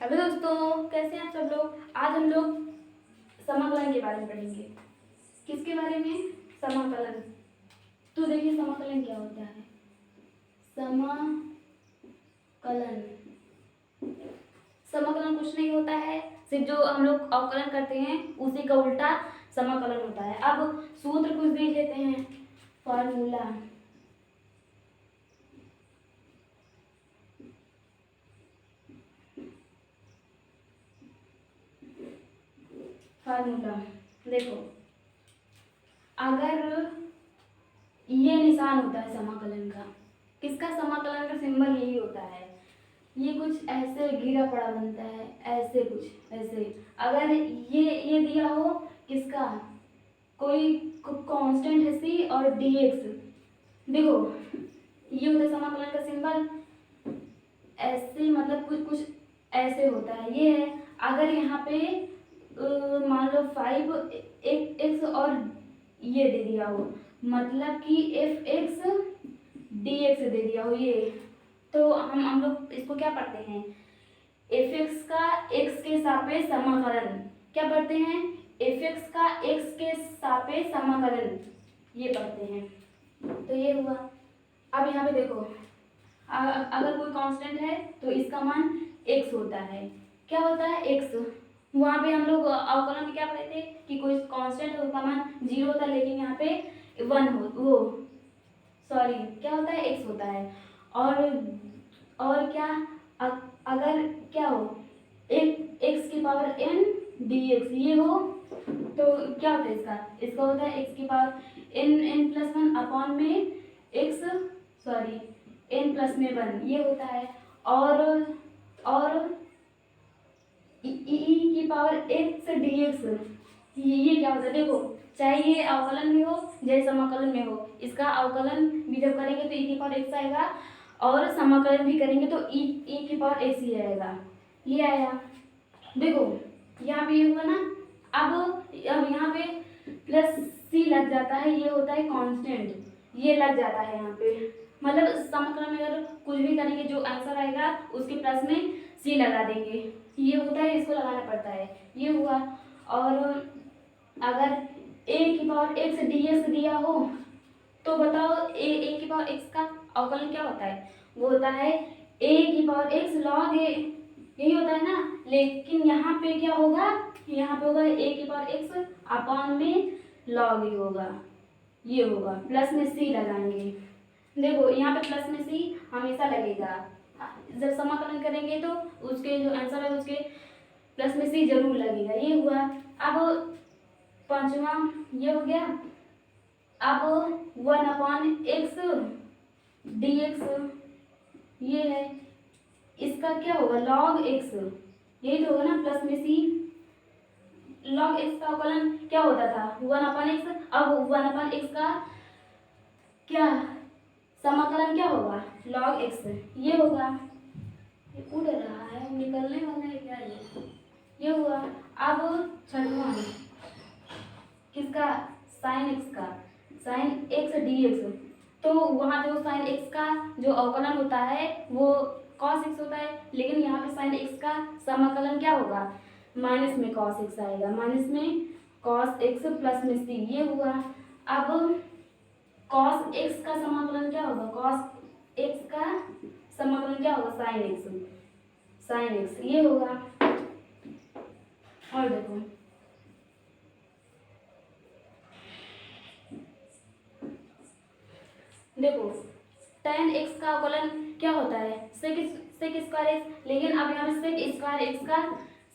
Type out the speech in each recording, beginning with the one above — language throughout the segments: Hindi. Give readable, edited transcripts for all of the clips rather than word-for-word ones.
हेलो दोस्तों, कैसे हैं आप सब लोग। आज हम लोग समाकलन के बारे में पढ़ेंगे। किसके बारे में? समाकलन। तो देखिए समाकलन क्या होता है। समाकलन समाकलन कुछ नहीं होता है, सिर्फ जो हम लोग अवकलन करते हैं उसी का उल्टा समाकलन होता है। अब सूत्र कुछ देख लेते हैं। फार्मूला देखो, अगर ये निशान होता है समाकलन का, किसका? समाकलन का सिंबल यही होता है। ये कुछ ऐसे गिरा पड़ा बनता है, ऐसे कुछ ऐसे। अगर ये दिया हो किसका, कोई कांस्टेंट है सी और dx, देखो ये होता है समाकलन का सिंबल। ऐसे मतलब कुछ कुछ ऐसे होता है। ये है अगर यहाँ पे मान लो 5x और ये दे दिया हो, मतलब कि fx dx दे दिया हो ये, तो हम लोग इसको क्या पढ़ते हैं? fx का x के सापेक्ष समाकलन। क्या पढ़ते हैं? fx का x के सापेक्ष समाकलन, ये पढ़ते हैं। तो ये हुआ। अब यहाँ पे देखो, अगर कोई कांस्टेंट है तो इसका मान x होता है। क्या होता है? x। वहाँ पे हम लोग अवकलन में क्या पढ़े थे कि कोई कांस्टेंट है उसका मान 0 होता है, लेकिन यहाँ पे 1 हो, वो सॉरी क्या होता है? x होता है। और क्या, अगर क्या हो, x की पावर n dx ये हो, तो क्या होता है इसका होता है x की पावर n+1 अपॉन में x, सॉरी n+1 ये होता है। और e की पावर x dx ये क्या होता है? देखो, चाहे ये अवकलन में हो चाहे समाकलन में हो, इसका अवकलन भी जब करेंगे तो e की पावर x आएगा, और समाकलन भी करेंगे तो e की पावर x ही आएगा। ये आया। देखो यहाँ पे ये हुआ ना। अब यहाँ पे प्लस c लग जाता है, ये होता है कांस्टेंट, ये लग जाता है यहाँ पे। मतलब समाकलन में अगर कुछ भी करेंगे जो आंसर आएगा उसके प्लस में c लगा देंगे, ये होता है, इसको लगाना पड़ता है। ये हुआ। और अगर a की पावर x dx दिया हो तो बताओ a की पावर x का अवकलन क्या होता है? वो होता है a की पावर x log a, यही होता है ना। लेकिन यहाँ पे क्या होगा? यहाँ पे होगा a की पावर x अपॉन में log a होगा, ये होगा। प्लस में c लगाएंगे। देखो यहाँ पे प्लस में c हमेशा लगेगा, जब समाकलन करेंगे तो उसके जो आंसर है उसके प्लस में c जरूर लगेगा। ये हुआ। अब पांचवा ये हो गया। अब 1/x dx ये है, इसका क्या होगा? log x, यही तो होगा ना, प्लस में c। log x का अवकलन क्या होता था? 1/x। अब 1/x का क्या समाकलन क्या होगा? log x, ये होगा। ये उड़ रहा है, निकलने वाला है क्या ये हुआ। अब छठवां किसका? sin x का, sin x dx। तो वहाँ जो sin x का जो अवकलन होता है वो cos x होता है, लेकिन यहाँ पे sin x का समाकलन क्या होगा? माइनस में cos x आएगा, माइनस में cos x प्लस में c, ये हुआ। अब cos x का समाकलन क्या होगा? cos x का समाकलन क्या होगा? sin x, ये होगा। और देखो tan x का अवकलन क्या होता है? sec स्क्वायर x, लेकिन अब यहाँ पे sec स्क्वायर x का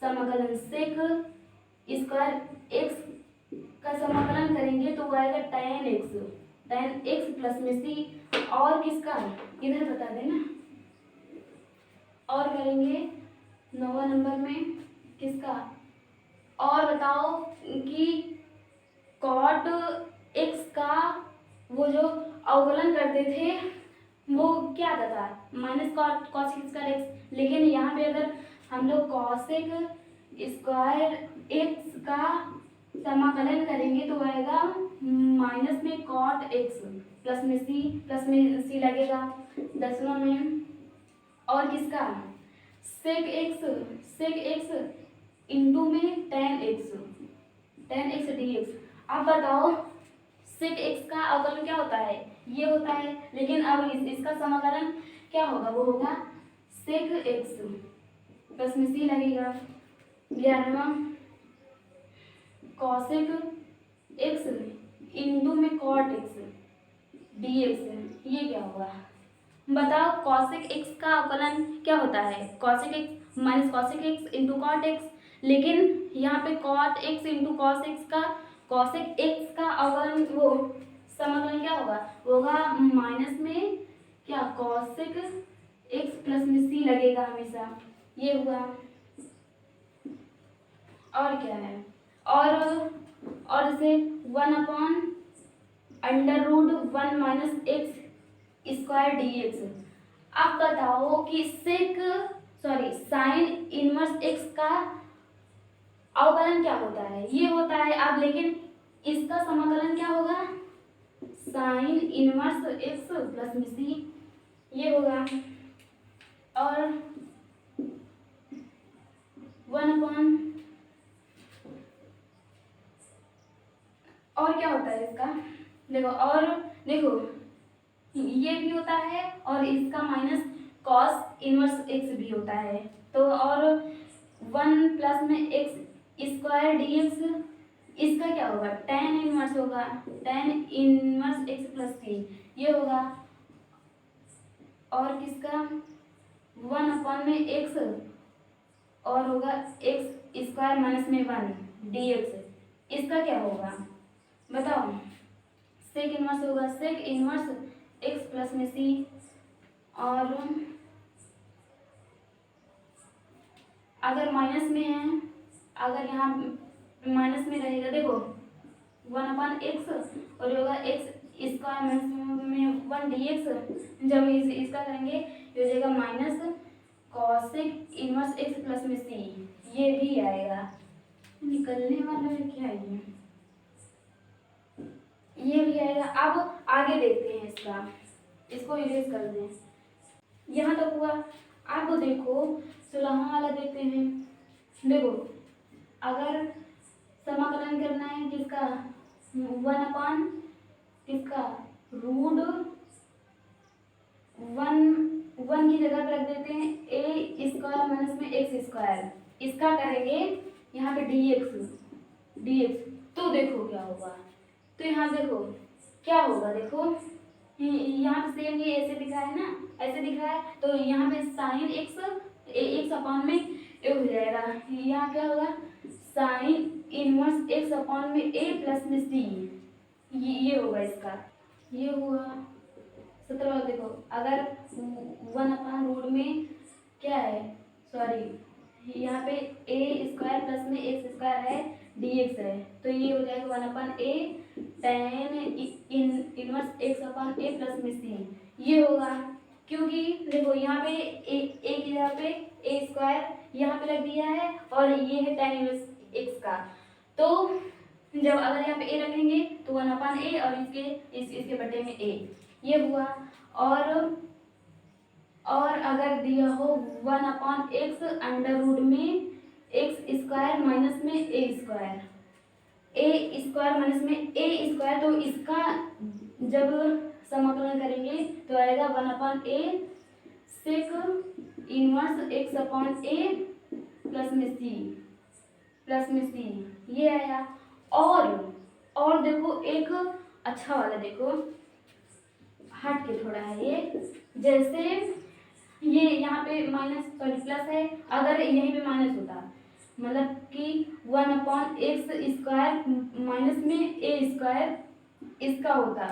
समाकलन, sec स्क्वायर x का समाकलन करेंगे तो वो आएगा tan x प्लस में c। और किसका इधर बता देना। और करेंगे 9वां नंबर में किसका? और बताओ कि cot x का वो जो अवकलन करते थे वो क्या आता था? माइनस cos स्क्वायर x, लेकिन यहाँ पे अगर हम लोग cosec स्क्वायर x का समाकलन करेंगे तो आएगा माइनस में cot x प्लस में c लगेगा 10वां में। और किसका? सेक एक्स इंटू में टेन एक्स डी एक्स। अब बताओ सेक एक्स का अवकलन क्या होता है, ये होता है, लेकिन अब इसका समाकलन क्या होगा, वो होगा सेक एक्स प्लस में सी लगेगा 11वां कॉसेक एक्स इंटू में कॉट एक्स डी एक्स। ये क्या होगा बताओ, कॉसेक एक्स का अवकलन क्या होता है, cosec x minus cosec x into cot x, लेकिन यहाँ पे cot x into cosec x का अवकलन वो समाकलन क्या होगा, वो होगा माइनस में क्या कॉसेक एक्स प्लस में सी लगेगा हमेशा। ये हुआ, और क्या है, और जैसे 1/√1 minus x square D x. अब बताओ कि साइन इनवर्स एक्स का अवकलन क्या होता है, ये होता है। अब लेकिन इसका समाकलन क्या होगा, साइन इनवर्स एक्स प्लस में सी, ये होगा। और 1 और क्या होता है इसका, देखो ये भी होता है और इसका माइनस कॉस इनवर्स एक्स भी होता है। तो और 1 प्लस में एक्स स्क्वायर डी एक्स, इसका क्या होगा, टेन इनवर्स होगा, टेन इनवर्स एक्स प्लस सी, ये होगा। और किसका 1 में एक्स और होगा एक्स स्क्वायर माइनस में 1 डी एक्स, इसका क्या होगा बताओ, सेक इनवर्स होगा, सेक इनवर्स एक्स प्लस में सी। और अगर माइनस में है, अगर यहाँ माइनस में रहेगा, देखो 1/x और होगा एक्स स्क्वायर माइनस में 1 डी एक्स, जब इसका करेंगे ये हो जाएगा minus cosec inverse x plus में सी, ये भी आएगा। निकलने वाला है क्या ये भी आएगा। अब आगे देखते हैं इसको इरेज कर दें, यहाँ तक हुआ। अब देखो 16वां वाला देखते हैं। देखो अगर समाकलन करना है किसका, 1 किसका √1 की जगह पर रख देते हैं ए स्क्वायर माइनस में एक्स स्क्वायर, इसका करेंगे यहाँ पे डी एक्स। तो देखो क्या होगा, तो यहाँ देखो क्या होगा, देखो यहाँ पे सेम ये ऐसे दिखा है ना, ऐसे दिखा है, तो यहाँ पे साइन एक्स अपॉन में ए हो जाएगा। यहाँ क्या होगा, साइन इनवर्स एक्स अपॉन में ए प्लस में सी, ये होगा इसका। ये हुआ 17। देखो अगर 1/रूट में क्या है, सॉरी यहाँ पे ए स्क्वायर प्लस में एक्स स्क्वायर है डी एक्स है, तो ये हो जाएगा 1/a tan inverse x upon a plus में सी, ये होगा। क्योंकि देखो यहाँ पे ए की जगह पे ए स्क्वायर यहाँ पे रख दिया है और ये है टेन इनवर्स एक्स का, तो जब अगर यहाँ पे ए रखेंगे तो 1/a और इसके बटे में a, ये हुआ। और अगर दिया हो 1/x अंडर रूट में एक्स स्क्वायर माइनस में ए स्क्वायर माइनस में ए स्क्वायर, तो इसका जब समाकलन करेंगे तो आएगा 1/a sec inverse x upon a plus में सी, ये आया। और देखो एक अच्छा वाला, देखो हट के थोड़ा है ये, जैसे ये यहाँ पे प्लस है, अगर यहीं पे माइनस होता मतलब कि 1/x स्क्वायर माइनस में ए स्क्वायर इसका होता,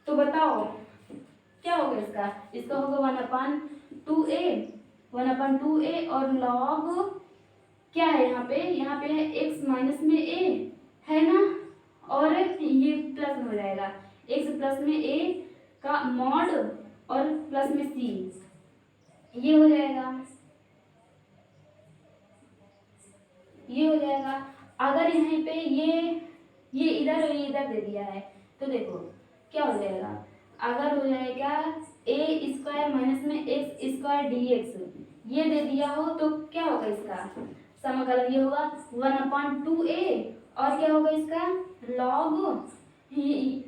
तो बताओ क्या होगा इसका होगा 1/2a और लॉग क्या है यहाँ पे है x माइनस में a है ना, और ये प्लस में हो जाएगा x प्लस में a का मॉड और प्लस में c, ये हो जाएगा। अगर यहाँ पे ये इधर दे दिया है, तो देखो क्या हो जाएगा, अगर हो जाएगा ए स्क्वायर माइनस में एक्स स्क्वायर डी एक्स, ये दे दिया हो तो क्या होगा इसका समाकलन, ये होगा 1/2a और क्या होगा इसका लॉग,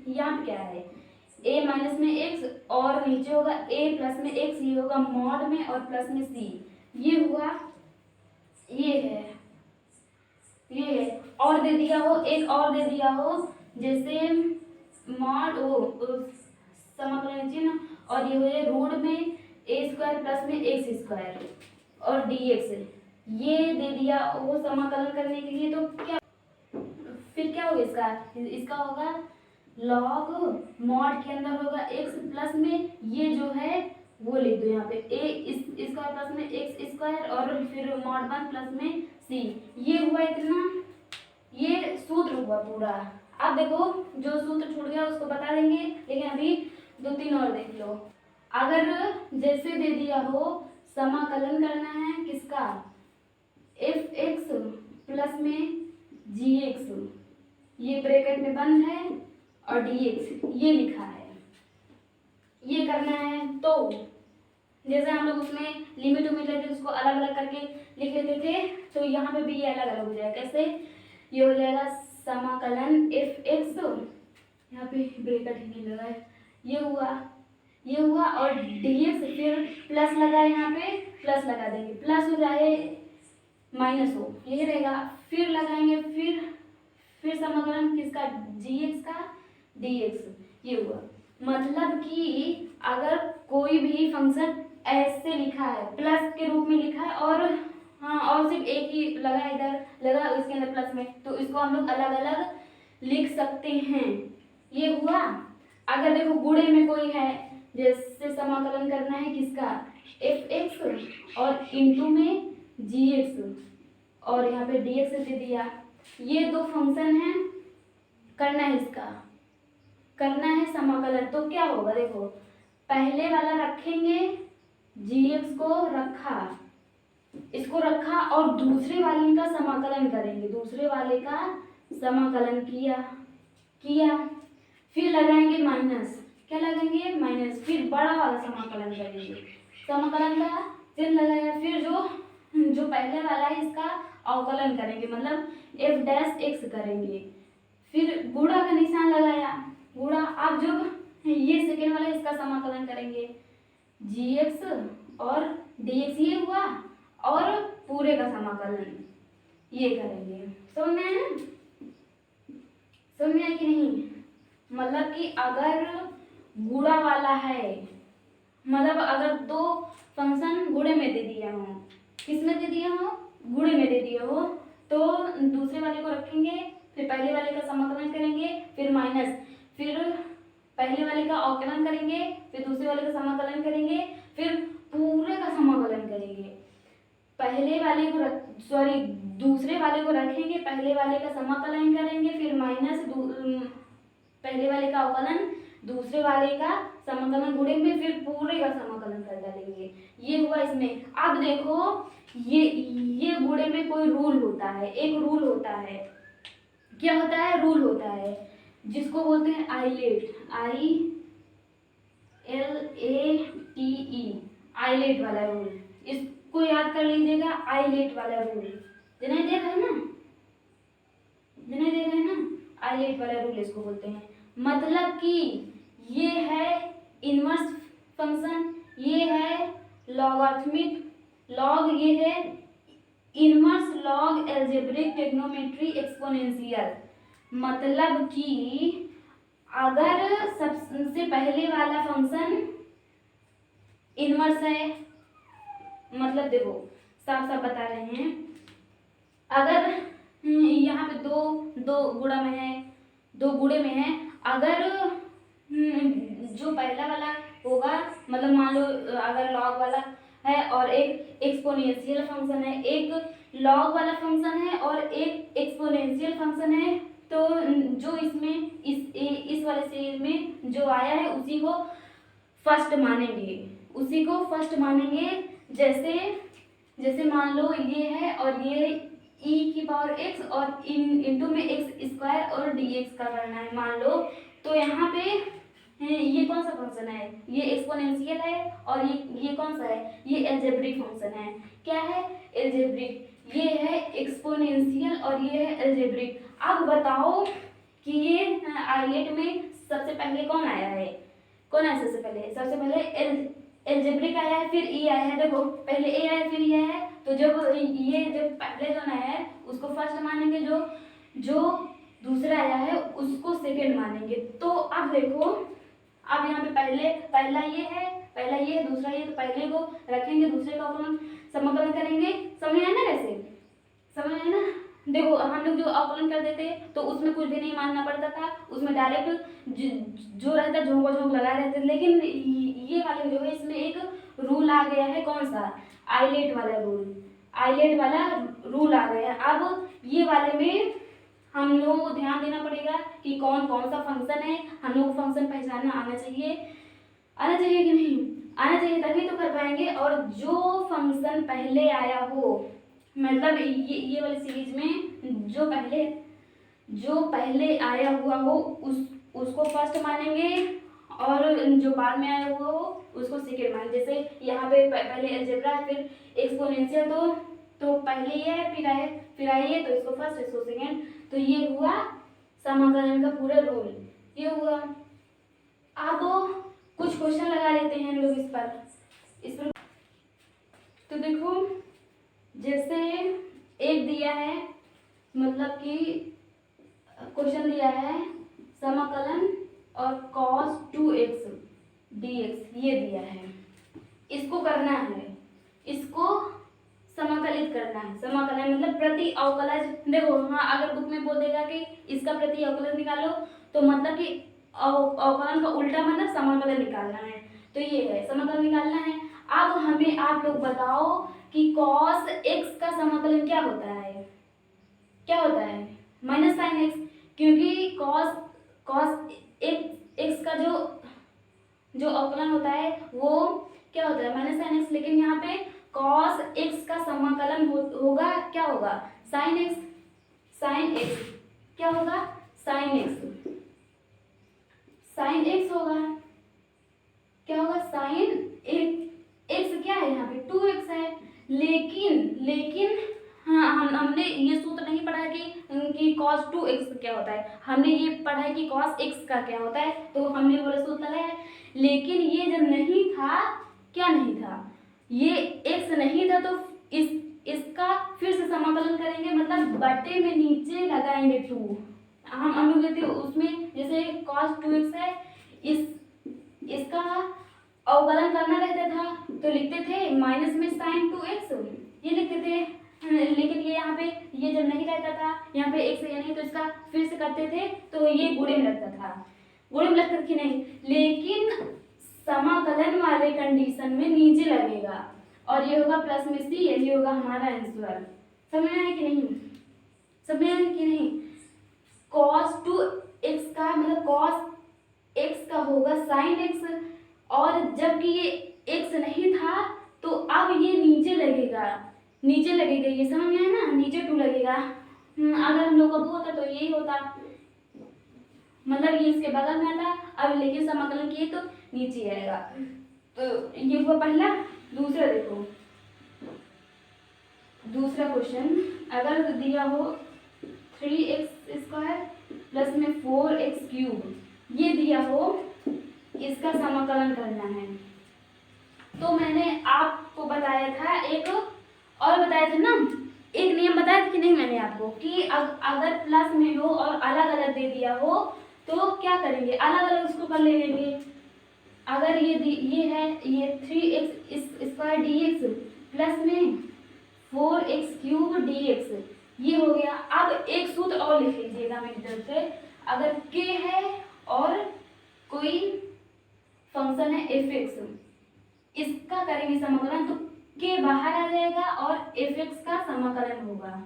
यहाँ पे क्या है a माइनस में x और नीचे होगा a प्लस में x, ये होगा मॉड में और प्लस में c, ये हुआ, ये है और दे दिया हो, एक और दे दिया हो जैसे मॉड समाकलन चिन्ह और ये हो जाए रूट में a स्क्वायर प्लस में x स्क्वायर और dx, ये दे दिया वो समाकलन करने के लिए, तो क्या फिर क्या होगा इसका होगा लॉग मॉड के अंदर होगा x प्लस में ये जो है वो लिख दो यहाँ पे a स्क्वायर प्लस में x स्क्वायर और फिर मॉड 1 प्लस में c, ये हुआ इतना, ये सूत्र हुआ पूरा। अब देखो जो सूत्र छूट गया उसको बता देंगे, लेकिन अभी 2-3 और देख लो। अगर जैसे दे दिया हो समाकलन करना है किसका f(x) प्लस में g(x), ये ब्रैकेट में बंद है और dx ये लिखा है, ये करना है तो जैसे हम लोग उसमें लिमिट उमिट लेते उसको अलग अलग करके लिख लेते थे, तो यहाँ पे भी ये अलग अलग हो जाएगा। कैसे, ये हो जाएगा समाकलन f(x), यहाँ पे ब्रैकेट ही नहीं लगा है, ये हुआ और dx फिर प्लस लगा है, यहाँ पे प्लस लगा देंगे, प्लस हो जाए माइनस हो, यही रहेगा, फिर लगाएंगे, फिर समाकलन किसका gx का dx, ये हुआ। मतलब कि अगर कोई भी फंक्शन ऐसे लिखा है प्लस के रूप में लिखा है और हाँ और सिर्फ एक ही लगा इधर लगा इसके अंदर प्लस में, तो इसको हम लोग अलग अलग लिख सकते हैं, ये हुआ। अगर देखो गुणे में कोई है, जैसे समाकलन करना है किसका f(x) और इंटू में gx और यहाँ पे dx दे दिया, ये दो फंक्शन है, करना है समाकलन, तो क्या होगा देखो पहले वाला रखेंगे gx को रखा, इसको रखा और दूसरे वाले का समाकलन करेंगे, दूसरे वाले का समाकलन किया फिर लगाएंगे माइनस, क्या लगाएंगे माइनस, फिर बड़ा वाला समाकलन करेंगे, समाकलन का चिन्ह लगाया, फिर जो पहले वाला है इसका अवकलन करेंगे, मतलब f'(x) करेंगे, फिर गुणा का निशान लगाया, गुणा, अब जब ये सेकेंड वाला इसका समाकलन करेंगे gx और dx, ये हुआ और पूरे का समाकलन ये करेंगे। समझ में आया ना, समझ में आया कि नहीं? मतलब कि अगर गुणा वाला है, मतलब अगर दो फंक्शन गुणे में दे दिया हो, किस में दे दिया हो गुणे में दे दिया हो, तो दूसरे वाले को रखेंगे, फिर पहले वाले का समाकलन करेंगे, फिर माइनस, फिर पहले वाले का अवकलन करेंगे, फिर दूसरे वाले का समाकलन करेंगे, फिर पूरे का समाकलन करेंगे, दूसरे वाले को रखेंगे, पहले वाले का समाकलन करेंगे, फिर माइनस पहले वाले का अवकलन, दूसरे वाले का समाकलन गुणे में, फिर पूरे का समाकलन कर डालेंगे, ये हुआ इसमें। अब देखो ये गुणे में कोई रूल होता है, एक रूल होता है, क्या होता है, रूल होता है जिसको बोलते हैं आइलेट, ILATE, आइलेट वाला रूल, इसको याद कर लीजिएगा, आइलेट वाला रूल जिन्हें दे रहे हैं ना, आइलेट वाला रूल इसको बोलते हैं। मतलब कि ये है इनवर्स फंक्शन, ये है लॉगरिथमिक लॉग, ये है inverse log algebraic trigonometry exponential. मतलब कि अगर सबसे पहले वाला फंक्शन इनवर्स है, मतलब देखो साफ साफ बता रहे हैं, अगर यहाँ पे दो गुणा में है, दो गुणे में है, अगर जो पहला वाला होगा, मतलब मान लो अगर लॉग वाला है और एक एक्सपोनेंशियल फंक्शन है, एक लॉग वाला फंक्शन है और एक एक्सपोनेंशियल फंक्शन है, तो जो इसमें इस वाले सीरीज में जो आया है उसी को फर्स्ट मानेंगे, जैसे मान लो ये है और ये e⁻x और इंटू में x² और dx का करना है मान लो, तो यहाँ पे ये कौन सा फंक्शन है, ये एक्सपोनेंशियल है और ये कौन सा है, ये एल्जेब्रिक फंक्शन है। क्या है, एल्जेब्रिक, ये है एक्सपोनेंशियल और ये है एल्जेब्रिक। अब बताओ कि ये आइलेट में सबसे पहले कौन आया है, कौन आया सबसे पहले एल्जेब्रिक आया है, फिर ई आया है। देखो पहले ए आया फिर ई आया है, तो जब पहले जो आया है उसको फर्स्ट मानेंगे, जो दूसरा आया है उसको सेकेंड मानेंगे। तो अब देखो, अब यहाँ पे पहला ये है दूसरा ये, तो पहले को रखेंगे, दूसरे का अवकलन समाकलन करेंगे। समझ आया ना, कैसे समझ आया ना। देखो हम लोग जो अवकलन कर देते तो उसमें कुछ भी नहीं मानना पड़ता था, उसमें डायरेक्ट जो रहता झोंका झोंक लगा रहते। लेकिन ये वाले जो है इसमें एक रूल आ गया है, कौन सा, आइलेट वाला रूल आ गया। अब ये वाले में हम लोगों को ध्यान देना पड़ेगा कि कौन कौन सा फंक्शन है, हम लोग को फंक्शन पहचानना आना चाहिए कि नहीं आना चाहिए, तभी तो कर पाएंगे। और जो फंक्शन पहले आया हो, मतलब ये वाली सीरीज में जो पहले आया हुआ हो उसको फर्स्ट मानेंगे, और जो बाद में आया हुआ हो उसको सेकेंड मानेंगे। जैसे यहाँ पे पहले अलजेब्रा है, फिर एक्सपोनेंशियल, तो पहले ये है, फिर आई तो इसको फर्स्ट, इसको सेकेंड। तो ये हुआ समाकलन का पूरा रूल, ये हुआ। अब कुछ क्वेश्चन लगा लेते हैं हम लोग इस पर। तो देखो, जैसे एक दिया है, मतलब कि क्वेश्चन दिया है समाकलन और cos 2x dx, ये दिया है, इसको करना है, इसको समाकलित करना है। समाकलन मतलब प्रति अवकलज। देखो हाँ, अगर बुक में बोल देगा कि इसका प्रति अवकलन निकालो, तो मतलब कि अवकलन का उल्टा मतलब समाकलन निकालना है। तो ये है, समाकलन निकालना है। अब हमें आप लोग बताओ कि cos x का समाकलन क्या होता है, माइनस साइन x, क्योंकि cos x का जो अवकलन होता है वो क्या होता है, माइनस साइन x। लेकिन यहाँ पे cos x का समाकलन होगा, क्या होगा, साइन x। क्या होगा, साइन x होगा। क्या होगा, साइन x क्या है, यहाँ पे 2x है। लेकिन हाँ, हमने ये सूत्र नहीं पढ़ा कि cos 2x क्या होता है, हमने ये पढ़ा है कि cos x का क्या होता है, तो हमने बोला सूत्र लगाया है। लेकिन ये जब नहीं था, क्या नहीं था, ये x नहीं था, तो इसका फिर से समाकलन करेंगे, मतलब बटे में नीचे लगाएंगे 2। हम लोग लेते उसमें, जैसे cos 2x है, इसका अवकलन करना रहता था तो लिखते थे माइनस में साइन 2x, ये लिखते थे। लेकिन ये यहाँ पे ये जब नहीं रहता था, यहाँ पे x है नहीं, तो इसका फिर से करते थे, तो ये गुणे में लगता था, कि नहीं। लेकिन समाकलन वाले कंडीशन में नीचे लगेगा, और ये होगा प्लस में c, ये होगा हमारा आंसर। समझ में आया कि नहीं, cos 2x का मतलब cos x का होगा sin x, और जबकि ये x नहीं था तो अब ये नीचे लगेगा, ये समझ में आया ना, नीचे 2 लगेगा। अगर हम लोग का 2 होता तो यही होता, मतलब ये इसके बगल में आता। अब लेकिन समाकलन किए तो नीचे आएगा। तो ये हुआ पहला। दूसरा देखो, दूसरा क्वेश्चन, अगर दिया हो 3x² प्लस में 4x³, ये दिया हो, इसका समाकलन करना है। तो मैंने आपको बताया था एक नियम बताया था कि नहीं मैंने आपको, कि अगर प्लस में हो और अलग अलग दे दिया हो तो क्या करेंगे, अलग अलग उसको कर लेंगे। अगर ये है, ये 3x² dx प्लस में 4x³ dx, ये हो गया। अब एक सूत्र और लिख लीजिएगा मेरी तरफ से, अगर k है और कोई फंक्शन है f(x), इसका करेंगे समाकलन, तो k बाहर आ जाएगा और f(x) का समाकलन होगा,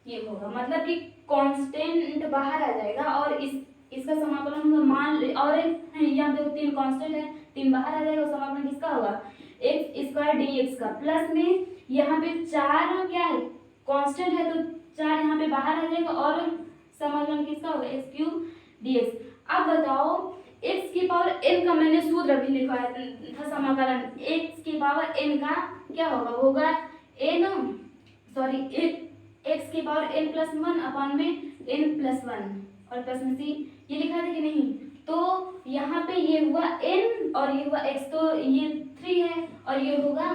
ये होगा, मतलब कि कांस्टेंट बाहर आ जाएगा और इसका समाकलन होगा। मान और यहाँ पे 3 कांस्टेंट है, 3 बाहर आ जाएगा, समाकलन किसका होगा, x² dx का, प्लस में यहाँ पे 4 क्या है, कांस्टेंट है, तो 4 यहाँ पे बाहर आ जाएगा और समाकलन किसका होगा, x³ dx। अब बताओ x की पावर n का मैंने सूत्र भी लिखा था समाकलन, x की पावर n का क्या होगा, वो होगा n सॉरी x की power n plus one upon में n प्लस वन और प्लस में c, ये लिखा था कि नहीं। तो यहाँ पे ये हुआ n और ये हुआ x, तो ये 3 है और ये होगा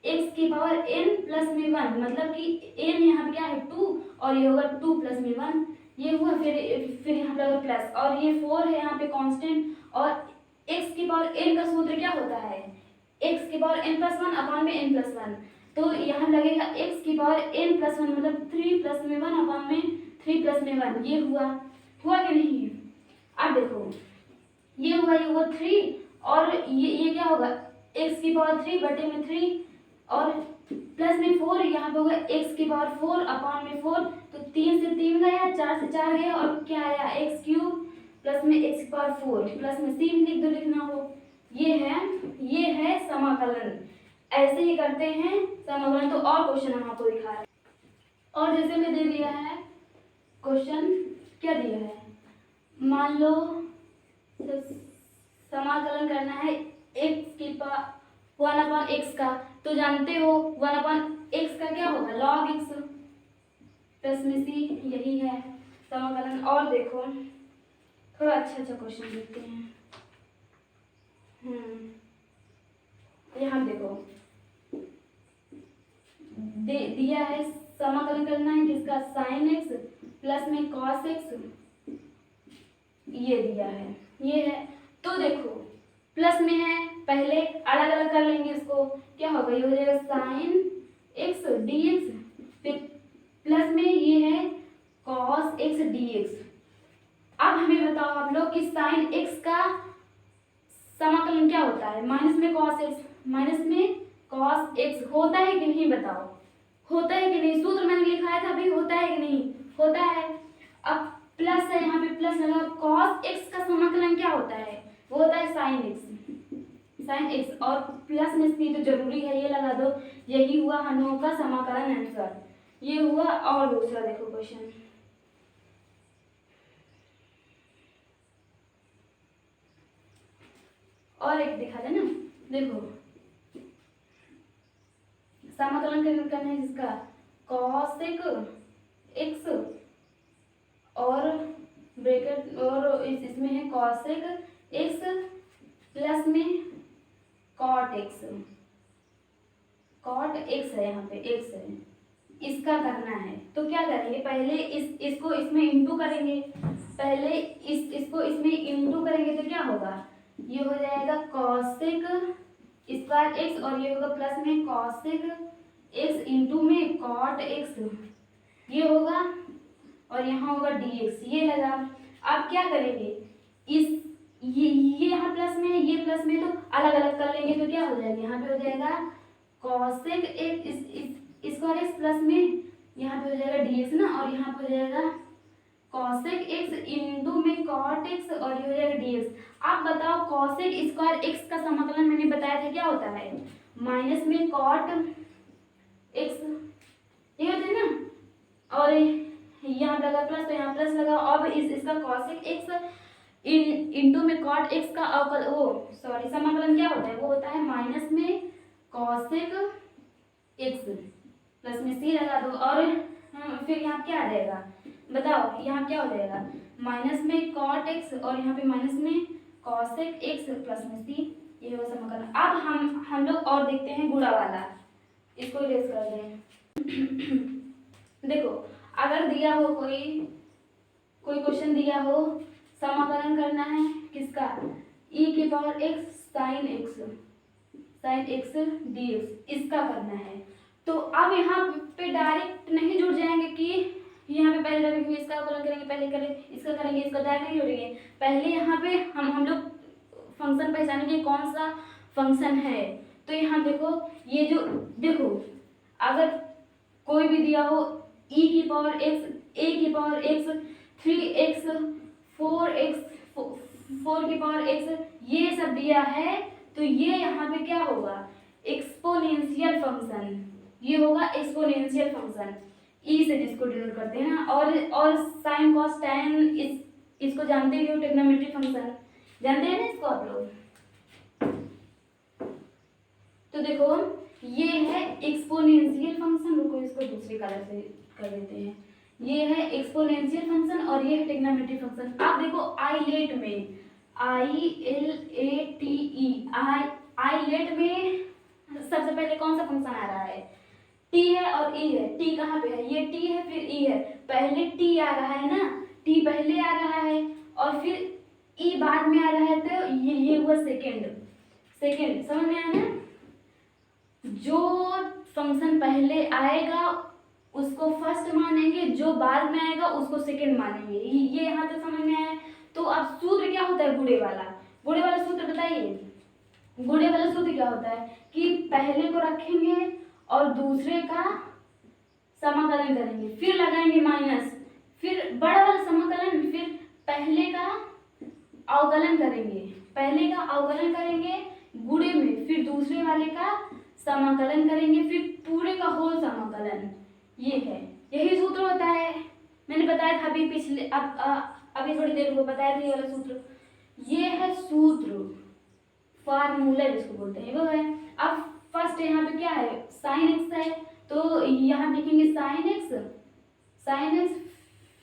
x की पावर n प्लस में 1, मतलब कि n यहाँ पे क्या है 2 और ये होगा 2 प्लस में 1, ये हुआ। फिर यहाँ पे प्लस और ये 4 है यहाँ पे कांस्टेंट, और x की पावर n का सूत्र क्या होता है, x की power n plus one upon में n प्लस वन, तो यहाँ लगेगा x की पावर n प्लस वन मतलब 3 प्लस में 1 अपान में 3 प्लस में 1, ये हुआ कि नहीं। अब देखो ये हुआ 3 और ये क्या होगा, x की पावर 3 बटे में 3 और प्लस में 4, यहाँ पे होगा x की पावर 4 अपान में 4, तो 3 से 3 गया, 4 से 4 गया और क्या आया x क्यूब प्लस में x की पावर 4 प्लस में c लिख दो, लिखना हो। ये है समाकलन, ऐसे ही करते हैं समाकलन। तो और क्वेश्चन हम आपको दिखा रहे हैं, और जैसे में दे दिया है क्वेश्चन, क्या दिया है, मान लो समाकलन करना है x की पावर 1 अपान x का, तो जानते हो 1 अपान x का क्या होगा, log x प्लस में c, यही है समाकलन। और देखो थोड़ा अच्छा क्वेश्चन देखते हैं। यहाँ देखो दिया है समाकलन करना है किसका, sin x प्लस में cos x, ये दिया है, ये है। तो देखो प्लस में है, पहले अलग अलग कर लेंगे इसको, क्या होगा, ये हो जाएगा sin x dx, फिर प्लस में ये है cos x dx। अब हमें बताओ आप लोग कि sin x का समाकलन क्या होता है, माइनस में cos x, माइनस में cos x होता है कि नहीं, बताओ होता है कि नहीं, सूत्र मैंने लिखाया था अभी, होता है कि नहीं, होता है। अब प्लस है, यहाँ पे प्लस लगा, cos x का समाकलन क्या होता है, वो होता है sin x और प्लस में c तो जरूरी है, ये लगा दो, यही हुआ हम लोगों का समाकलन आंसर, ये हुआ। और दूसरा देखो क्वेश्चन, और एक दिखा देना, देखो समाकलन करना है जिसका cos x और ब्रैकेट और इसमें है cos x प्लस में cot x है, यहाँ पे x है, इसका करना है। तो क्या करेंगे, पहले इसको इसमें इंटू करेंगे, पहले इसको इसमें इंटू करेंगे तो क्या होगा, ये हो जाएगा cosec स्क्वायर x और ये होगा प्लस में cosec x इंटू में cot x, ये होगा और यहाँ होगा dx, ये लगा। अब क्या करेंगे, ये यहाँ प्लस में है, ये प्लस में, तो अलग अलग कर लेंगे तो क्या हो जाएगा, यहाँ पे हो जाएगा cosec x square x plus में यहाँ पे हो जाएगा dx ना, और यहाँ पे हो जाएगा cosec x इंटू में cot x और ये हो जाएगा dx। आप बताओ cosec स्क्वायर x का समाकलन मैंने बताया था क्या होता है, माइनस में cot x, ये होता है ना, और यहाँ लगा प्लस तो यहाँ प्लस लगा, अब इसका cosec x इंटू में cot x का अवकल समाकलन क्या होता है, वो होता है माइनस में cosec x प्लस में c लगा दो, और फिर यहाँ क्या आ जाएगा, बताओ यहाँ क्या हो जाएगा, माइनस में cot x और यहाँ पे माइनस में cosec x प्लस में c, ये हो समाकलन। अब हम लोग और देखते हैं गुणा वाला, इसको इरेज कर दें। देखो अगर दिया हो कोई क्वेश्चन दिया हो, समाकलन करना है किसका, e की power x sin x dx, इसका करना है। तो अब यहाँ पे डायरेक्ट नहीं जुड़ जाएंगे कि यहाँ पे पहले रखेंगे इसका अवकलन करेंगे, पहले करें इसका करेंगे, इसका डायरेक्ट नहीं जुड़ेंगे, पहले यहाँ पे हम लोग फंक्शन पहचानेंगे कौन सा फंक्शन है। तो यहाँ देखो, ये जो देखो अगर कोई भी दिया हो e की पावर x, a की पावर x, 3x, 4 की पावर x, ये सब दिया है, तो ये यहाँ पे क्या होगा, एक्सपोनेंशियल फंक्शन, ये होगा एक्सपोनेंशियल फंक्शन, ई से जिसको डिनोट करते हैं ना। और साइन कॉस टैन इसको जानते ही हो, ट्रिग्नोमेट्री फंक्शन, जानते हैं ना इसको आप लोग। तो देखो ये है एक्सपोनेंशियल फंक्शन, रुको इसको दूसरे कलर से कर देते हैं। ये है एक्सपोनेंशियल फंक्शन और ये है ट्रिग्नोमेट्री फंक्शन। आप देखो आइलेट में, ILATE, आइलेट में सबसे पहले कौन सा फंक्शन आ रहा है, टी है और ई है। टी कहाँ पे है, ये टी है फिर ई है, पहले टी आ रहा है ना, टी पहले आ रहा है और फिर ई बाद में आ रहा है, तो ये हुआ सेकेंड। समझ में आया ना। जो फंक्शन पहले आएगा उसको फर्स्ट मानेंगे, जो बाद में आएगा उसको सेकेंड मानेंगे। ये यहाँ तक समझ में आया। तो अब सूत्र क्या होता है गुणे वाला सूत्र बताइए। गुणे वाला सूत्र क्या होता है कि पहले को रखेंगे और दूसरे का समाकलन करेंगे, फिर लगाएंगे माइनस, फिर बड़ा वाला समाकलन, फिर पहले का अवकलन करेंगे गुणे में, फिर दूसरे वाले का समाकलन करेंगे, फिर पूरे का होल समाकलन। ये है, यही सूत्र होता है। मैंने बताया था अभी पिछले अभी थोड़ी देर को बताया था ये वाला सूत्र। ये है सूत्र, फार्मूला जिसको बोलते हैं वो है। अब फर्स्ट यहाँ पे क्या है, साइन एक्स है, तो यहाँ लिखेंगे साइन एक्स,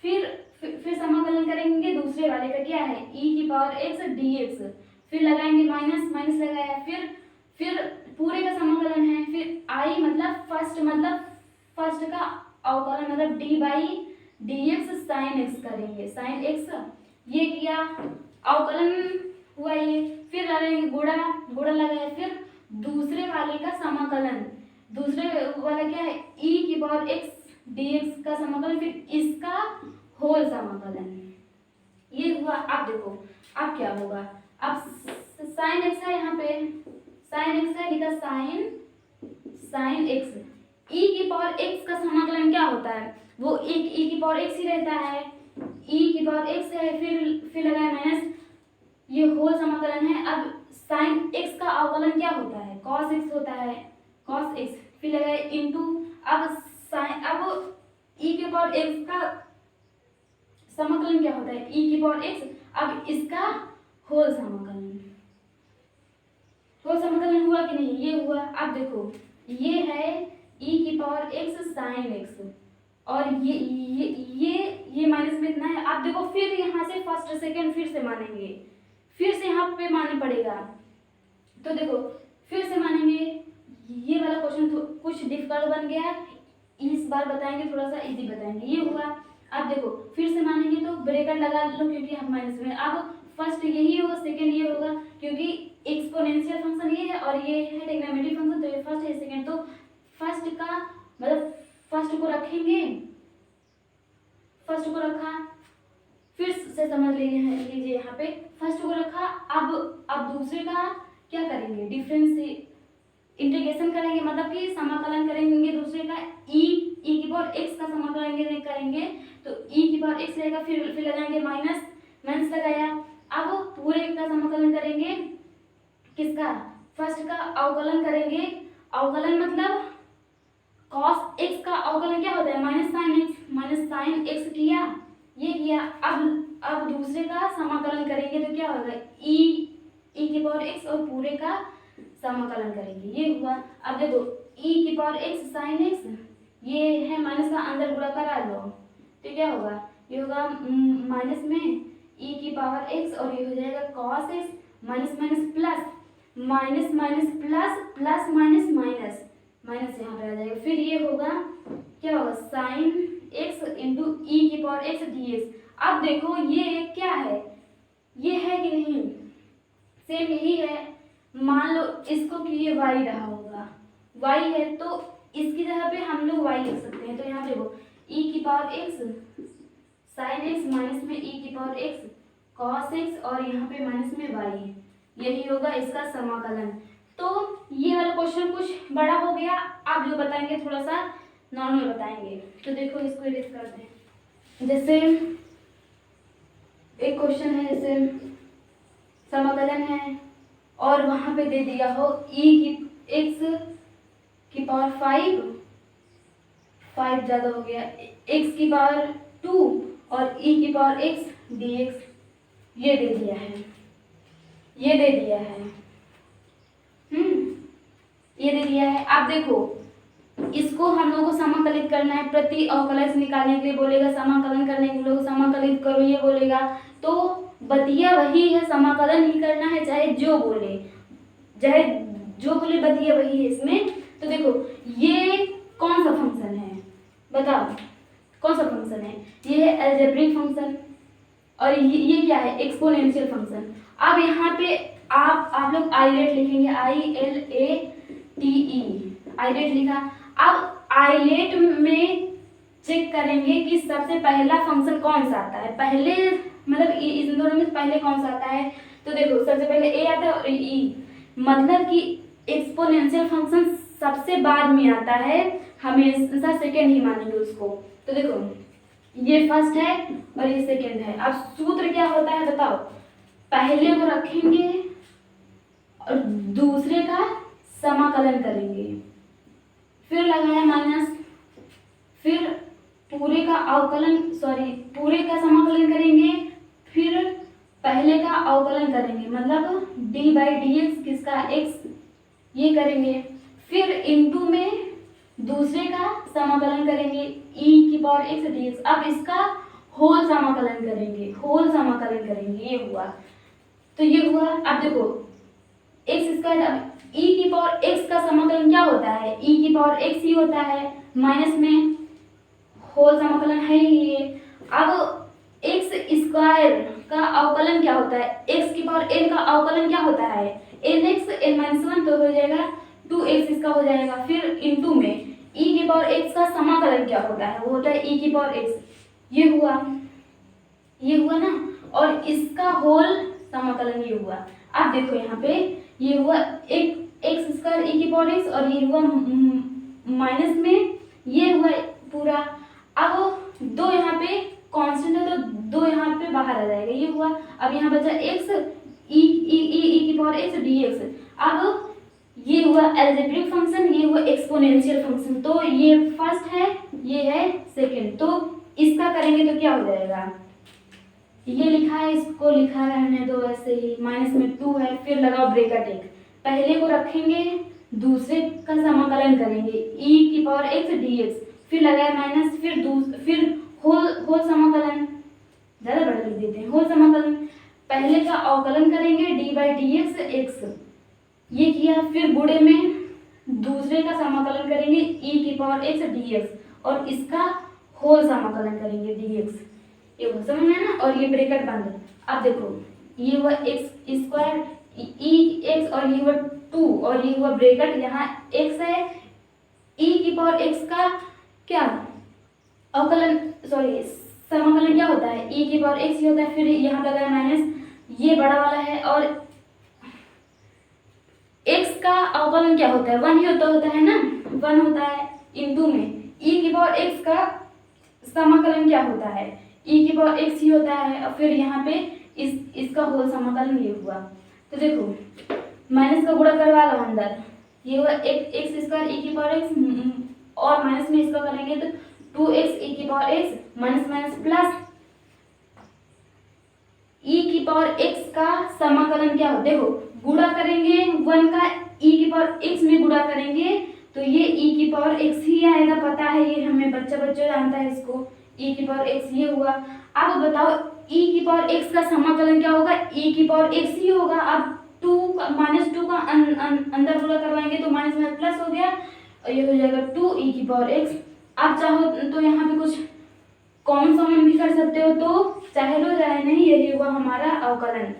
फिर समाकलन करेंगे दूसरे वाले का, क्या है e⁻x dx, फिर लगाएंगे माइनस लगाया, फिर पूरे का समाकलन है, फिर i मतलब फर्स्ट का अवकलन मतलब d/dx साइन x करेंगे, साइन x ये किया, अवकलन हुआ ये, फिर लगाएंगे गुणा लगाया, फिर दूसरे वाले का समाकलन, दूसरे वाला क्या है e⁻x dx का समाकलन, फिर इसका होल समाकलन। ये हुआ। अब देखो अब क्या होगा, अब साइन एक्स है, यहाँ पे साइन एक्स है, लिखा साइन एक्स, e⁻x का समाकलन क्या होता है, वो e⁻x ही रहता है, e⁻x है, फिर लगाया माइनस, ये होल समाकलन है। अब साइन x का अवकलन क्या होता है, cos x होता है, cos x, फिर लगाया इनटू, अब e⁻x का समाकलन क्या होता है, e⁻x, अब इसका होल समाकलन हुआ कि नहीं, ये हुआ। अब देखो ये है e⁻x साइन x और ये माइनस में इतना है। अब देखो फिर यहाँ से फर्स्ट सेकंड फिर से मानेंगे, फिर से यहाँ पे मानना पड़ेगा, तो देखो फिर से मानेंगे। ये वाला क्वेश्चन कुछ डिफिकल्ट बन गया, इस बार बताएंगे थोड़ा सा इजी बताएंगे। ये हुआ। अब देखो फिर से मानेंगे तो ब्रेकेट लगा लो क्योंकि हम माइनस में, अब फर्स्ट यही होगा, सेकंड ये होगा, क्योंकि एक्सपोनेंशियल फंक्शन ये है और ये है ट्रिग्नोमेट्री फंक्शन, तो ये फर्स्ट है सेकंड, तो फर्स्ट का मतलब फर्स्ट को रखेंगे, फर्स्ट को रखा, फिर से समझ लीजिए यहाँ पे फर्स्ट को रखा, अब दूसरे का क्या करेंगे, डिफरेंस इंटीग्रेशन करेंगे, मतलब कि समाकलन करेंगे दूसरे का, e⁻x का समाकलन करेंगे तो e⁻x रहेगा, फिर लगाएंगे माइनस लगाया, अब पूरे का समाकलन करेंगे, किसका, फर्स्ट का अवकलन करेंगे, अवकलन मतलब cos x का अवकलन क्या होता है, माइनस साइन x किया, ये किया, अब दूसरे का समाकलन करेंगे तो क्या होगा, e⁻x और पूरे का समाकलन करेंगे, ये हुआ। अब देखो e⁻x साइन x, ये है माइनस का अंदर गुणा करा लो, तो क्या होगा, ये होगा माइनस में e⁻x और ये हो जाएगा cos x, minus plus minus यहाँ पे आ जाएगा, फिर ये होगा क्या होगा, sign x into e⁻x dx। अब देखो ये क्या है, ये है कि नहीं, सेम यही है। मान लो इसको कि ये y रहा होगा, y है तो इसकी जगह पे हम लोग y लिख सकते हैं, तो यहाँ देखो e⁻x साइन x माइनस में e⁻x cos x और यहाँ पे माइनस में y, यही होगा इसका समाकलन। तो ये वाला क्वेश्चन कुछ बड़ा हो गया, आप जो बताएंगे थोड़ा सा नॉर्मल बताएंगे। तो देखो इसको इरेज करते हैं, जैसे एक क्वेश्चन है, जैसे समाकलन है और वहां पे दे दिया हो e⁻x की पावर 5 ज़्यादा हो गया, x की पावर 2 और e⁻x dx ये दे दिया है। ये दे दिया है, ये दे दिया है। आप देखो इसको हम लोगों को समाकलित करना है, प्रति अवकलज निकालने के लिए बोलेगा, समाकलन करने के लिए समाकलित करो ये बोलेगा, तो बतिया वही है, समाकलन ही करना है, चाहे जो बोले बतिया वही है इसमें। तो देखो ये कौन सा फंक्शन है, बताओ कौन सा फंक्शन है, ये है अलजेब्रिक फंक्शन, और ये क्या है, एक्सपोनेंशियल फंक्शन। अब यहाँ पे आप लोग आइलेट लिखेंगे, ILATE, आइलेट लिखा। अब आइलेट में चेक करेंगे कि सबसे पहला फंक्शन कौन सा आता है, पहले मतलब इन दोनों में पहले कौन सा आता है। तो देखो सबसे पहले ए आता है और ई, मतलब कि एक्सपोनेंशियल फंक्शन सबसे बाद में आता है, हमेशा सेकेंड ही मानेंगे उसको। तो देखो ये फर्स्ट है और ये सेकेंड है। अब सूत्र क्या होता है बताओ, पहले को रखेंगे और दूसरे का समाकलन करेंगे, फिर लगाया माइनस, फिर पूरे का समाकलन करेंगे, फिर पहले का अवकलन करेंगे, मतलब d/dx किसका x ये करेंगे, फिर इनटू में दूसरे का समाकलन करेंगे e⁻x dx। अब इसका होल समाकलन करेंगे, ये हुआ। तो ये हुआ। अब देखो x², अब e⁻x का समाकलन क्या होता है, e⁻x ही होता है, माइनस में होल समाकलन है ही ये। अब x² का अवकलन क्या होता है, x⁻n का अवकलन क्या होता है, nx n-1 तो हो जाएगा 2x इसका हो जाएगा, फिर इनटू में e⁻x का समाकलन क्या होता है, वो होता है e⁻x। ये हुआ ना, और इसका होल समाकलन ये हुआ। अब देखो यहाँ पे ये हुआ x² e⁻x और ये हुआ माइनस में, ये हुआ पूरा। अब दो यहाँ पे कांस्टेंट है तो दो यहाँ पे बाहर आ जाएगा, ये हुआ। अब यहाँ बचा x e⁻x dx। अब ये हुआ अलजेब्रिक फंक्शन, ये हुआ एक्सपोनेंशियल फंक्शन। तो ये फर्स्ट है, ये है सेकंड। तो इसका करेंगे तो क्या हो जाएगा, ये लिखा है, इसको लिखा रहने दो ऐसे ही, माइनस में 2 है, फिर लगाओ ब्रैकेट 1, पहले को रखेंगे, दूसरे का समाकलन करेंगे e⁻x dx, फिर लगाए माइनस, फिर होल समाकलन, ज़्यादा बड़ा लिख देते हैं, होल समाकलन, पहले का अवकलन करेंगे d/dx x, ये किया, फिर गुणे में दूसरे का समाकलन करेंगे e⁻x dx और इसका होल समाकलन करेंगे dx। ये समझ में है ना, और ये ब्रैकेट बंद। अब देखो ये हुआ x² ex और ये हुआ 2 और ये हुआ ब्रैकेट, यहाँ x है, e⁻x का क्या अवकलन समाकलन क्या होता है, e⁻x ही होता है, फिर यहाँ पे लगाया माइनस, ये बड़ा वाला है, और x का अवकलन क्या होता है, 1 ही होता है ना, 1 होता है, इनटू में e⁻x का समाकलन क्या होता है, e⁻x ही होता है, और फिर यहाँ पे इसका होल समाकलन ये हुआ। तो देखो माइनस का गुणा करवा लो अंदर, ये हुआ x² e⁻x और माइनस में इसका करेंगे तो 2x e⁻x minus plus e⁻x का समाकलन क्या हो, देखो गुणा करेंगे 1 का e⁻x में गुणा करेंगे तो ये e⁻x ही आएगा, पता है ये हमें, बच्चा जानता है इसको, e⁻x ये हुआ। अब बताओ e⁻x का समाकलन क्या होगा, e⁻x ही होगा। अब -2 का अंदर गुणा करवाएंगे तो माइनस में प्लस हो गया और ये हो जाएगा 2 e⁻x। आप चाहो तो यहाँ पे कुछ कॉमन भी कर सकते हो, तो चाहे लो चाहे नहीं, यही हुआ हमारा अवकलन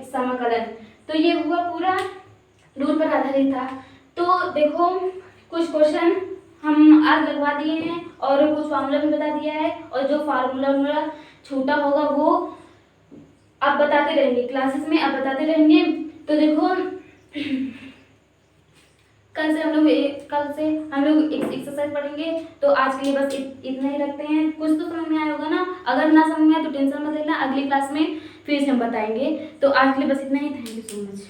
समाकलन। तो ये हुआ पूरा रूल पर आधारित था। तो देखो कुछ क्वेश्चन हम आज लगवा दिए हैं और कुछ फार्मूला भी बता दिया है, और जो फार्मूला छोटा होगा वो आप बताते रहेंगे क्लासेस में, आप बताते रहेंगे। तो देखो कल से हम लोग एक्सरसाइज पढ़ेंगे। तो आज के लिए बस इतना ही रखते हैं। कुछ तो समझ में आया होगा ना, अगर ना समझ में आए तो टेंशन मत लेना, अगली क्लास में फिर से हम बताएंगे। तो आज के लिए बस इतना ही। Thank you so much.